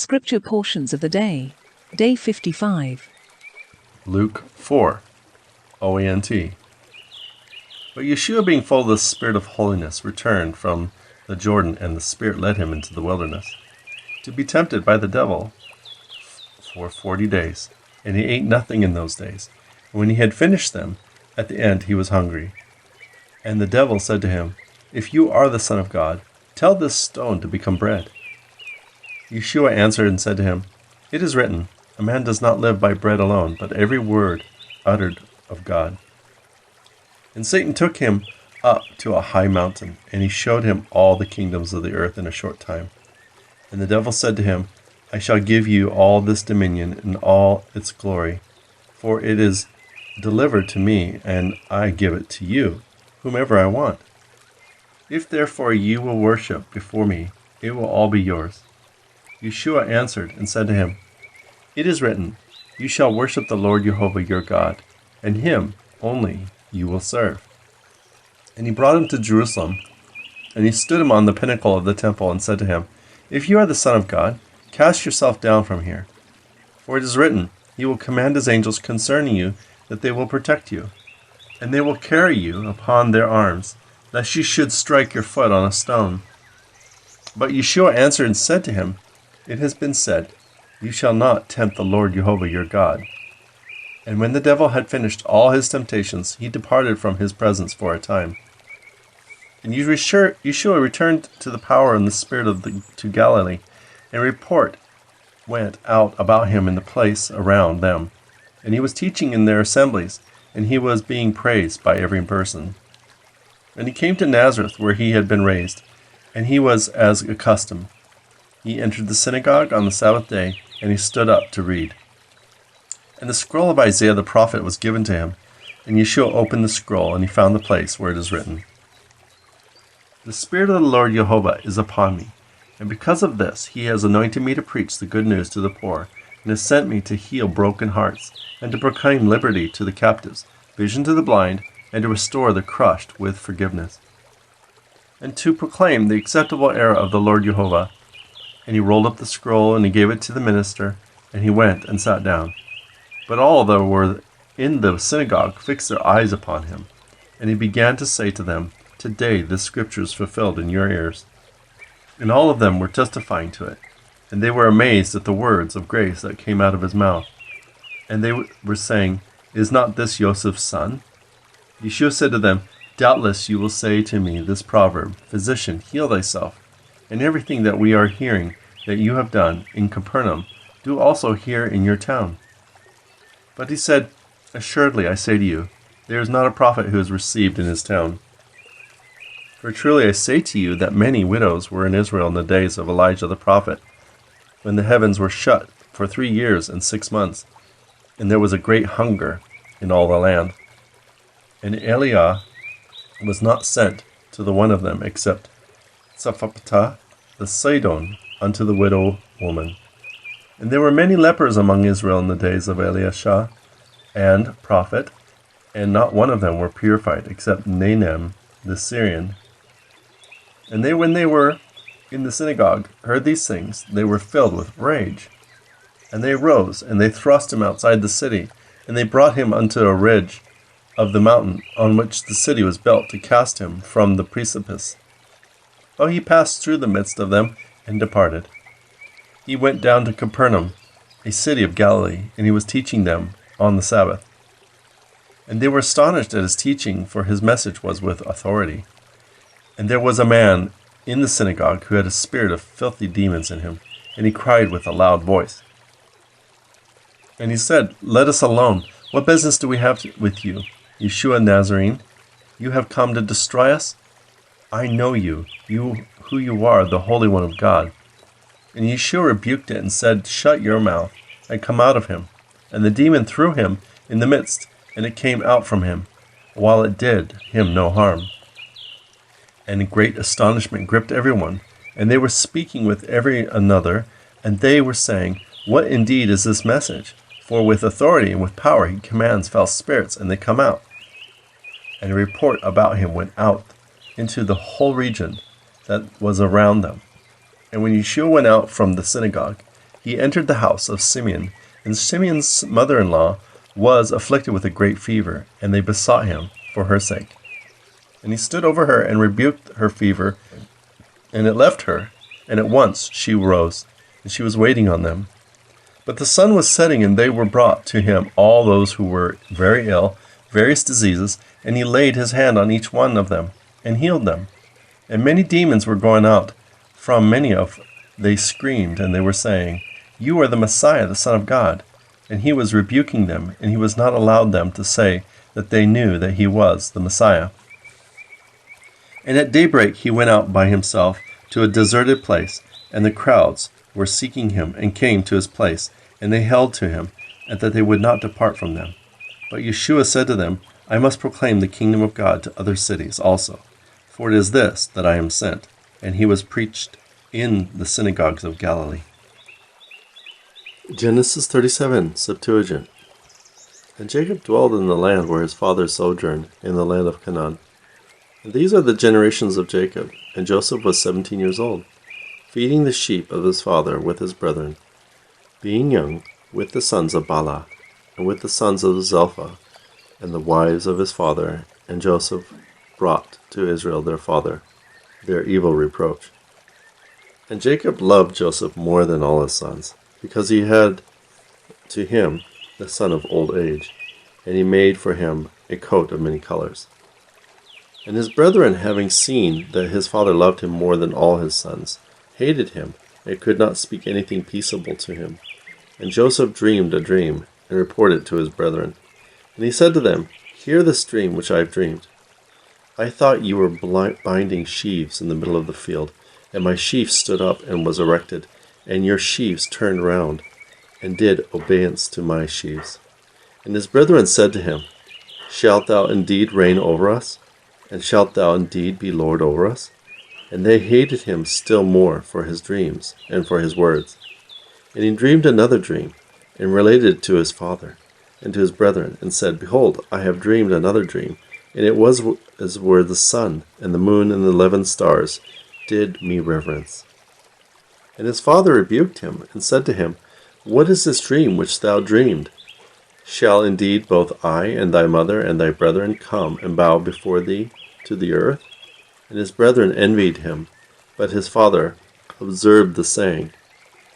Scripture portions of the day. Day 55. Luke 4, OANT. But Yeshua, being full of the Spirit of holiness, returned from the Jordan, and the Spirit led him into the wilderness, to be tempted by the devil for 40 days. And he ate nothing in those days. And when he had finished them, at the end he was hungry. And the devil said to him, If you are the Son of God, tell this stone to become bread. Yeshua answered and said to him, It is written, A man does not live by bread alone, but every word uttered of God. And Satan took him up to a high mountain, and he showed him all the kingdoms of the earth in a short time. And the devil said to him, I shall give you all this dominion and all its glory, for it is delivered to me, and I give it to you, whomever I want. If therefore you will worship before me, it will all be yours. Yeshua answered and said to him, It is written, You shall worship the Lord Jehovah your God, and him only you will serve. And he brought him to Jerusalem, and he stood him on the pinnacle of the temple, and said to him, If you are the Son of God, cast yourself down from here. For it is written, He will command His angels concerning you, that they will protect you. And they will carry you upon their arms, lest you should strike your foot on a stone. But Yeshua answered and said to him, It has been said, You shall not tempt the Lord Jehovah your God. And when the devil had finished all his temptations, he departed from his presence for a time. And Yeshua returned to the power and the Spirit to Galilee, and report went out about him in the place around them. And he was teaching in their assemblies, and he was being praised by every person. And he came to Nazareth, where he had been raised, and he was as accustomed. He entered the synagogue on the Sabbath day, and he stood up to read. And the scroll of Isaiah the prophet was given to him, and Yeshua opened the scroll, and he found the place where it is written, The Spirit of the Lord Jehovah is upon me, and because of this he has anointed me to preach the good news to the poor, and has sent me to heal broken hearts, and to proclaim liberty to the captives, vision to the blind, and to restore the crushed with forgiveness, and to proclaim the acceptable era of the Lord Jehovah. And he rolled up the scroll, and he gave it to the minister, and he went and sat down. But all that were in the synagogue fixed their eyes upon him. And he began to say to them, Today this scripture is fulfilled in your ears. And all of them were testifying to it. And they were amazed at the words of grace that came out of his mouth. And they were saying, Is not this Joseph's son? Yeshua said to them, Doubtless you will say to me this proverb, Physician, heal thyself. And everything that we are hearing that you have done in Capernaum, do also here in your town. But he said, Assuredly I say to you, there is not a prophet who is received in his town. For truly I say to you that many widows were in Israel in the days of Elijah the prophet, when the heavens were shut for 3 years and 6 months, and there was a great hunger in all the land. And Eliah was not sent to the one of them, except Sarepta the Sidon unto the widow woman. And there were many lepers among Israel in the days of Elisha and prophet, and not one of them were purified, except Naaman the Syrian. And they, when they were in the synagogue, heard these things, they were filled with rage. And they arose, and they thrust him outside the city, and they brought him unto a ridge of the mountain on which the city was built, to cast him from the precipice. But he passed through the midst of them, and departed. He went down to Capernaum, a city of Galilee, and he was teaching them on the Sabbath. And they were astonished at his teaching, for his message was with authority. And there was a man in the synagogue who had a spirit of filthy demons in him, and he cried with a loud voice. And he said, Let us alone. What business do we have with you, Yeshua Nazarene? You have come to destroy us? I know you who you are, the Holy One of God. And Yeshua rebuked it and said, Shut your mouth, and come out of him. And the demon threw him in the midst, and it came out from him, while it did him no harm. And great astonishment gripped everyone, and they were speaking with every another, and they were saying, What indeed is this message? For with authority and with power he commands foul spirits, and they come out. And a report about him went out into the whole region that was around them. And when Yeshua went out from the synagogue, he entered the house of Simeon, and Simeon's mother-in-law was afflicted with a great fever, and they besought him for her sake. And he stood over her and rebuked her fever, and it left her, and at once she rose, and she was waiting on them. But the sun was setting, and they were brought to him all those who were very ill, various diseases, and he laid his hand on each one of them, and healed them. And many demons were going out from many of them. They screamed, and they were saying, "You are the Messiah, the Son of God." And he was rebuking them, and he was not allowed them to say that they knew that he was the Messiah. And at daybreak he went out by himself to a deserted place, and the crowds were seeking him, and came to his place, and they held to him, and that they would not depart from them. But Yeshua said to them, "I must proclaim the kingdom of God to other cities also, for it is this that I am sent." And he was preached in the synagogues of Galilee. Genesis 37, Septuagint. And Jacob dwelled in the land where his father sojourned, in the land of Canaan. And these are the generations of Jacob. And Joseph was 17 years old, feeding the sheep of his father with his brethren, being young, with the sons of Bala, and with the sons of Zilpah, and the wives of his father. And Joseph brought to Israel their father their evil reproach. And Jacob loved Joseph more than all his sons, because he had to him the son of old age, and he made for him a coat of many colors. And his brethren, having seen that his father loved him more than all his sons, hated him, and could not speak anything peaceable to him. And Joseph dreamed a dream, and reported it to his brethren. And he said to them, "Hear this dream which I have dreamed. I thought you were binding sheaves in the middle of the field, and my sheaf stood up and was erected, and your sheaves turned round, and did obeisance to my sheaves." And his brethren said to him, "Shalt thou indeed reign over us? And shalt thou indeed be Lord over us?" And they hated him still more for his dreams and for his words. And he dreamed another dream, and related it to his father and to his brethren, and said, "Behold, I have dreamed another dream, and it was as where the sun and the moon and the 11 stars did me reverence." And his father rebuked him, and said to him, "What is this dream which thou dreamed? Shall indeed both I and thy mother and thy brethren come and bow before thee to the earth?" And his brethren envied him, but his father observed the saying.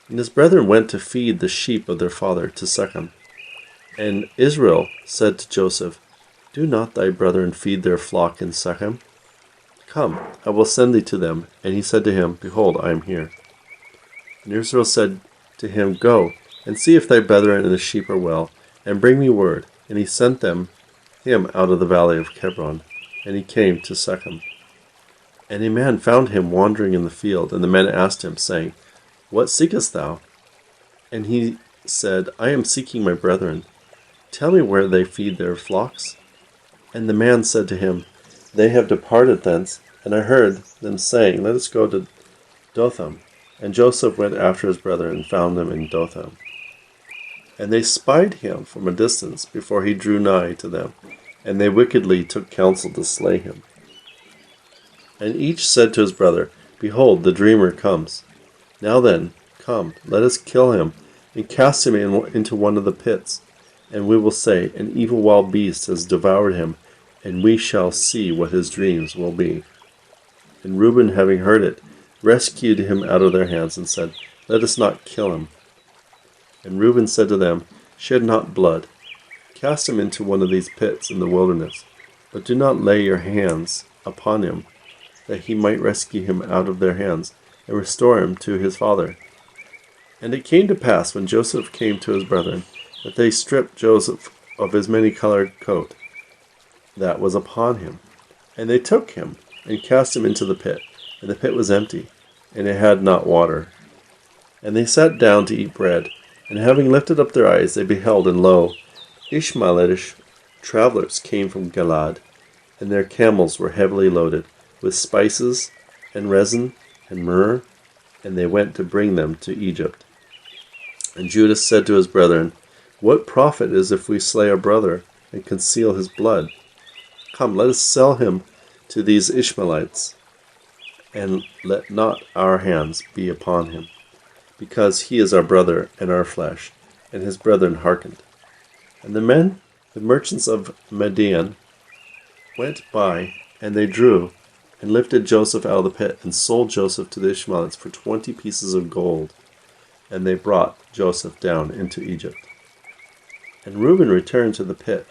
And his brethren went to feed the sheep of their father to Shechem. And Israel said to Joseph, "Do not thy brethren feed their flock in Shechem? Come, I will send thee to them." And he said to him, "Behold, I am here." And Israel said to him, "Go, and see if thy brethren and the sheep are well, and bring me word." And he sent him out of the valley of Kebron, and he came to Shechem. And a man found him wandering in the field, and the men asked him, saying, "What seekest thou?" And he said, "I am seeking my brethren. Tell me where they feed their flocks." And the man said to him, "They have departed thence, and I heard them saying, Let us go to Dothan." And Joseph went after his brethren, and found them in Dothan. And they spied him from a distance before he drew nigh to them, and they wickedly took counsel to slay him. And each said to his brother, "Behold, the dreamer comes. Now then, come, let us kill him, and cast him into one of the pits. And we will say, An evil wild beast has devoured him, and we shall see what his dreams will be." And Reuben, having heard it, rescued him out of their hands, and said, "Let us not kill him." And Reuben said to them, "Shed not blood. Cast him into one of these pits in the wilderness, but do not lay your hands upon him, that he might rescue him out of their hands, and restore him to his father." And it came to pass, when Joseph came to his brethren, that they stripped Joseph of his many-colored coat that was upon him. And they took him, and cast him into the pit, and the pit was empty, and it had not water. And they sat down to eat bread, and having lifted up their eyes, they beheld, and lo, Ishmaelitish travelers came from Gilad, and their camels were heavily loaded with spices, and resin, and myrrh, and they went to bring them to Egypt. And Judah said to his brethren, "What profit is if we slay our brother, and conceal his blood? Come, let us sell him to these Ishmaelites, and let not our hands be upon him." because he is our brother and our flesh. And his brethren hearkened. And the men, the merchants of Midian, went by, and they drew, and lifted Joseph out of the pit, and sold Joseph to the Ishmaelites for 20 pieces of gold. And they brought Joseph down into Egypt. And Reuben returned to the pit,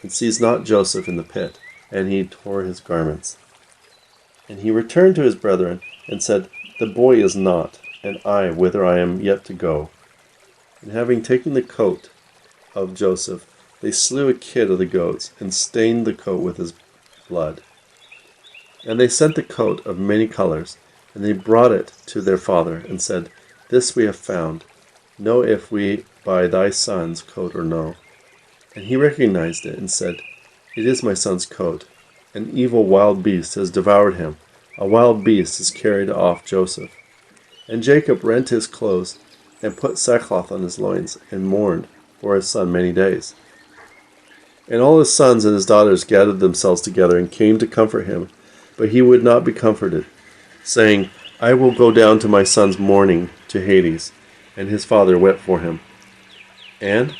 and sees not Joseph in the pit, and he tore his garments. And he returned to his brethren, and said, The boy is not, and I whither I am yet to go. And having taken the coat of Joseph, they slew a kid of the goats, and stained the coat with his blood. And they sent the coat of many colors, and they brought it to their father, and said, This we have found. Know if we buy thy son's coat or no. And he recognized it, and said, It is my son's coat. An evil wild beast has devoured him. A wild beast has carried off Joseph. And Jacob rent his clothes, and put sackcloth on his loins, and mourned for his son many days. And all his sons and his daughters gathered themselves together, and came to comfort him. But he would not be comforted, saying, I will go down to my son's mourning to Hades. And his father wept for him. And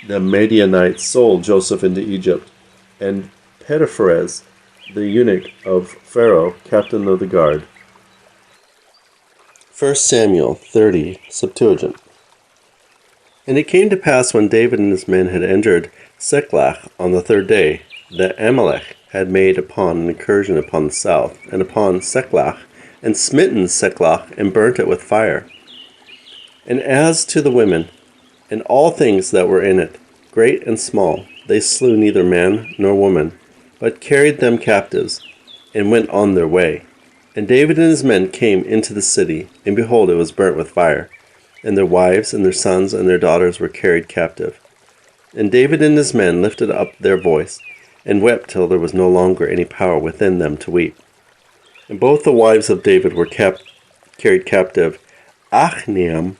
the Midianites sold Joseph into Egypt, and Potipharah, the eunuch of Pharaoh, captain of the guard. 1 Samuel 30, Septuagint. And it came to pass when David and his men had entered Ziklag on the third day, that Amalek had made upon an incursion upon the south, and upon Ziklag, and smitten Ziklag, and burnt it with fire. And as to the women, and all things that were in it, great and small, they slew neither man nor woman, but carried them captives, and went on their way. And David and his men came into the city, and behold, it was burnt with fire, and their wives and their sons and their daughters were carried captive. And David and his men lifted up their voice, and wept till there was no longer any power within them to weep. And both the wives of David were carried captive, Achneam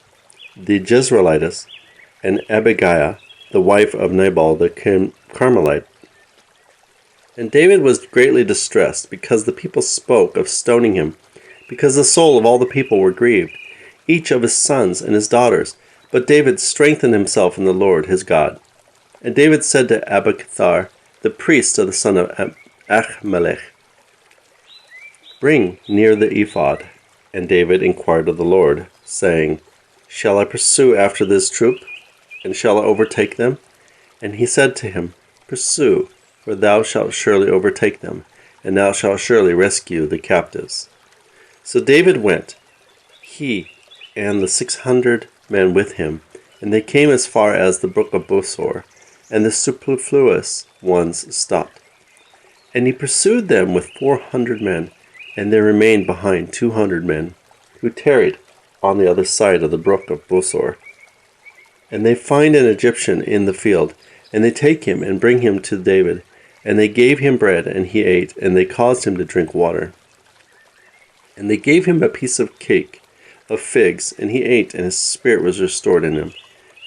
the Jezreelitess, and Abigail, the wife of Nabal the Carmelite. And David was greatly distressed, because the people spoke of stoning him, because the soul of all the people were grieved, each of his sons and his daughters. But David strengthened himself in the Lord his God. And David said to Abiathar, the priest of the son of Ahimelech, Bring near the ephod. And David inquired of the Lord, saying, Shall I pursue after this troop, and shall I overtake them? And he said to him, Pursue, for thou shalt surely overtake them, and thou shalt surely rescue the captives. So David went, he and the 600 men with him, and they came as far as the brook of Bosor, and the superfluous ones stopped. And he pursued them with 400 men, and there remained behind 200 men, who tarried on the other side of the brook of Bosor. And they find an Egyptian in the field, and they take him and bring him to David. And they gave him bread, and he ate, and they caused him to drink water. And they gave him a piece of cake of figs, and he ate, and his spirit was restored in him.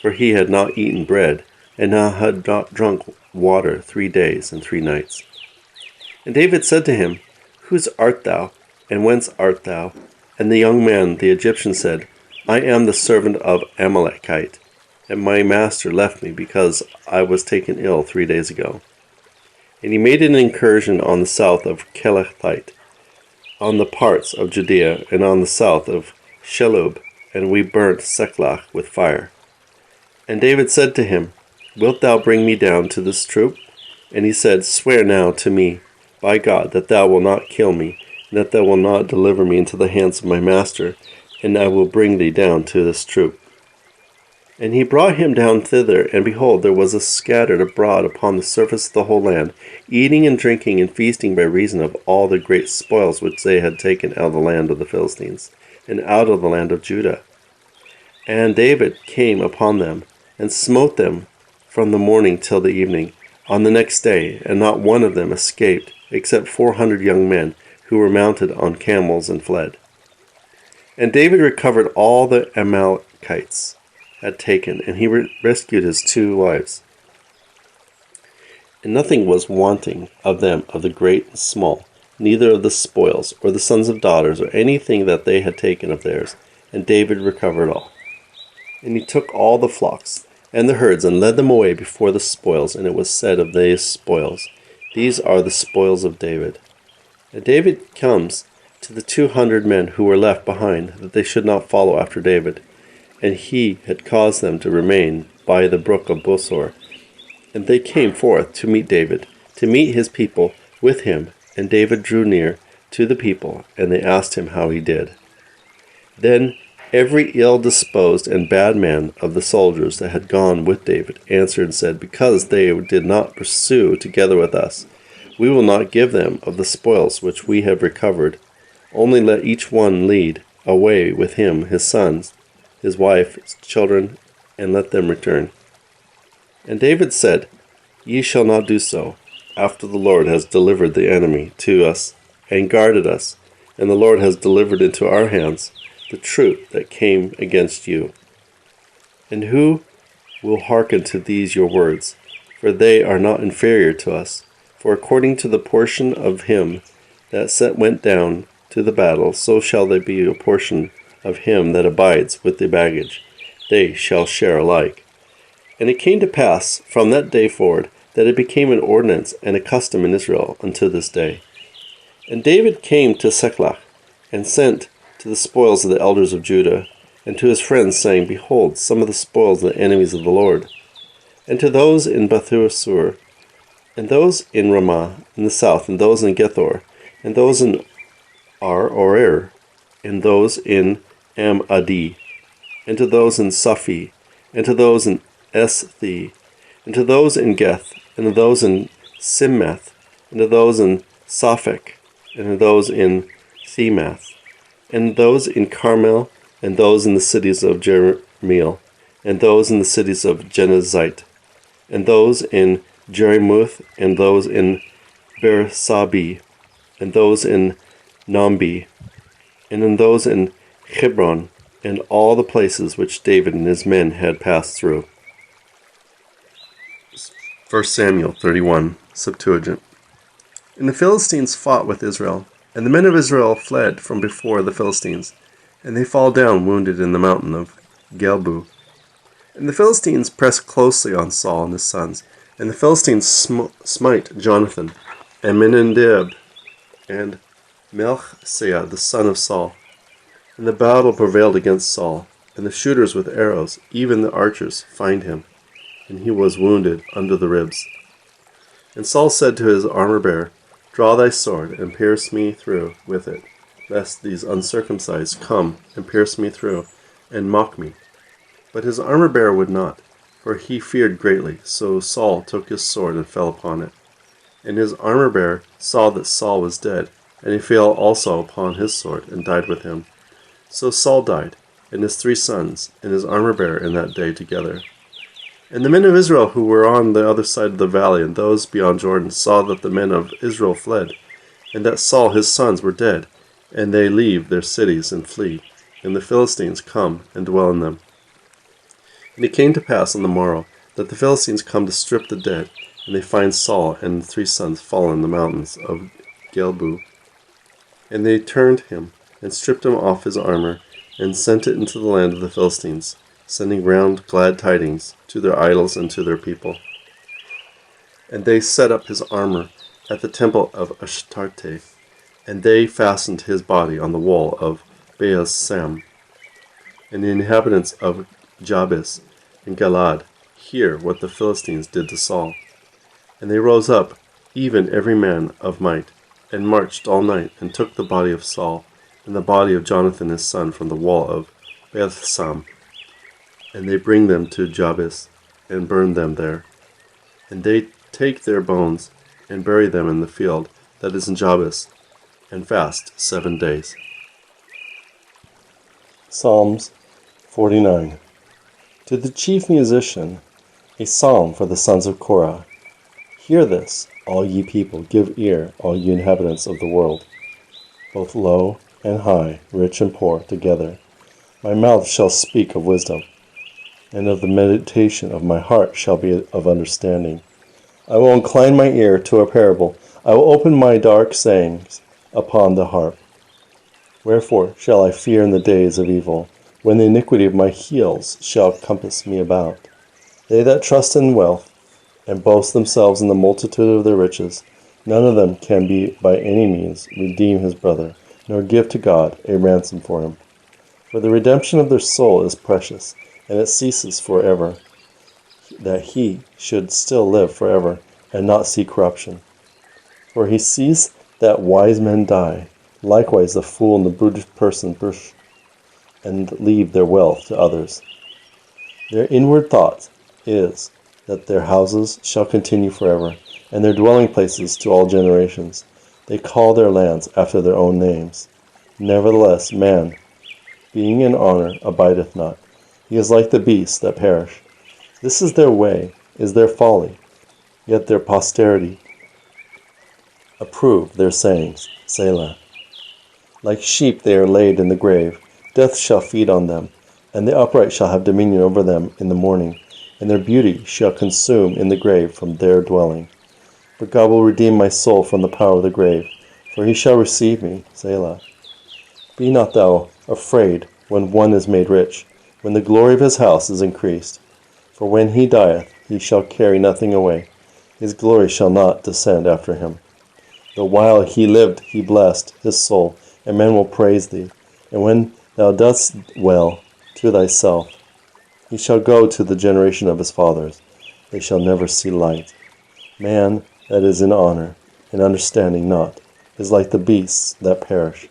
For he had not eaten bread, and now had not drunk water 3 days and 3 nights. And David said to him, Whose art thou, and whence art thou? And the young man, the Egyptian, said, I am the servant of Amalekite, and my master left me, because I was taken ill 3 days ago. And he made an incursion on the south of Kelethite, on the parts of Judea, and on the south of Shelub, and we burnt Ziklag with fire. And David said to him, Wilt thou bring me down to this troop? And he said, Swear now to me, by God, that thou wilt not kill me, and that thou wilt not deliver me into the hands of my master, and I will bring thee down to this troop. And he brought him down thither, and behold, there was scattered abroad upon the surface of the whole land, eating and drinking and feasting by reason of all the great spoils which they had taken out of the land of the Philistines, and out of the land of Judah. And David came upon them, and smote them from the morning till the evening, on the next day, and not one of them escaped, except 400 young men, who were mounted on camels and fled. And David recovered all the Amalekites had taken, and he rescued his 2 wives. And nothing was wanting of them, of the great and small, neither of the spoils, or the sons of daughters, or anything that they had taken of theirs. and David recovered all. And he took all the flocks and the herds, and led them away before the spoils. And it was said of these spoils, These are the spoils of David. And David comes to the 200 men who were left behind, that they should not follow after David. And he had caused them to remain by the brook of Bosor. And they came forth to meet David, to meet his people with him. And David drew near to the people, and they asked him how he did. Then every ill-disposed and bad man of the soldiers that had gone with David answered and said, Because they did not pursue together with us, we will not give them of the spoils which we have recovered. Only let each one lead away with him his sons, his wife, his children, and let them return. And David said, Ye shall not do so, after the Lord has delivered the enemy to us, and guarded us, and the Lord has delivered into our hands the troop that came against you. And who will hearken to these your words? For they are not inferior to us. For according to the portion of him that went down to the battle, so shall they be a portion of him that abides with the baggage. They shall share alike. And it came to pass from that day forward that it became an ordinance and a custom in Israel unto this day. And David came to Ziklag, and sent to the spoils of the elders of Judah, and to his friends, saying, Behold, some of the spoils of the enemies of the Lord. And to those in Bethsur, and those in Ramah in the south, and those in Gethor, and those in Aroer, and those in Am-adi, and to those in Saphi, and to those in Esthi, and to those in Geth, and to those in Simmeth, and to those in Saphek, and to those in Themath, and those in Carmel, and those in the cities of Jerahmeel, and those in the cities of Genezite, and those in Jerimuth, and those in Beersabi, and those in Nambi, and in those in Hebron, and all the places which David and his men had passed through. 1 Samuel 31, Septuagint. And the Philistines fought with Israel, and the men of Israel fled from before the Philistines, and they fall down wounded in the mountain of Gelbu. And the Philistines pressed closely on Saul and his sons, and the Philistines smite Jonathan, and Menendeb, and Melchizedek the son of Saul. And the battle prevailed against Saul, and the shooters with arrows, even the archers, find him, and he was wounded under the ribs. And Saul said to his armor-bearer, Draw thy sword, and pierce me through with it, lest these uncircumcised come and pierce me through, and mock me. But his armor-bearer would not, for he feared greatly. So Saul took his sword and fell upon it. And his armor-bearer saw that Saul was dead, and he fell also upon his sword, and died with him. So Saul died, and his 3 sons, and his armor-bearer in that day together. And the men of Israel who were on the other side of the valley, and those beyond Jordan, saw that the men of Israel fled, and that Saul his sons were dead, and they leave their cities and flee, and the Philistines come and dwell in them. And it came to pass on the morrow that the Philistines come to strip the dead, and they find Saul and the 3 sons fallen in the mountains of Gelbu. And they turned him, and stripped him off his armor, and sent it into the land of the Philistines, sending round glad tidings to their idols and to their people. And they set up his armor at the temple of Ashtarte, and they fastened his body on the wall of Baal-sam. And the inhabitants of Jabes and Galad hear what the Philistines did to Saul. And they rose up, even every man of might, and marched all night, and took the body of Saul, and the body of Jonathan his son from the wall of Baal-sam. And they bring them to Jabes, and burn them there. And they take their bones, and bury them in the field that is in Jabes, and fast 7 days. Psalms 49. To the chief musician, a psalm for the sons of Korah. Hear this, all ye people, give ear, all ye inhabitants of the world, both low and high, rich and poor, together. My mouth shall speak of wisdom, and of the meditation of my heart shall be of understanding. I will incline my ear to a parable. I will open my dark sayings upon the harp. Wherefore shall I fear in the days of evil, when the iniquity of my heels shall compass me about. They that trust in wealth, and boast themselves in the multitude of their riches, none of them can by any means redeem his brother, nor give to God a ransom for him. For the redemption of their soul is precious, and it ceases forever, that he should still live forever, and not see corruption. For he sees that wise men die, likewise the fool and the brutish person perish, and leave their wealth to others. Their inward thought is that their houses shall continue forever, and their dwelling places to all generations. They call their lands after their own names. Nevertheless, man, being in honor, abideth not. He is like the beasts that perish. This is their way, is their folly, yet their posterity approve their sayings. Selah. Like sheep they are laid in the grave. Death shall feed on them, and the upright shall have dominion over them in the morning, and their beauty shall consume in the grave from their dwelling. But God will redeem my soul from the power of the grave, for he shall receive me. Selah. Be not thou afraid when one is made rich, when the glory of his house is increased. For when he dieth, he shall carry nothing away. His glory shall not descend after him. The while he lived, he blessed his soul, and men will praise thee. And when thou dost well to thyself, he shall go to the generation of his fathers. They shall never see light. Man that is in honor, and understanding not, is like the beasts that perish.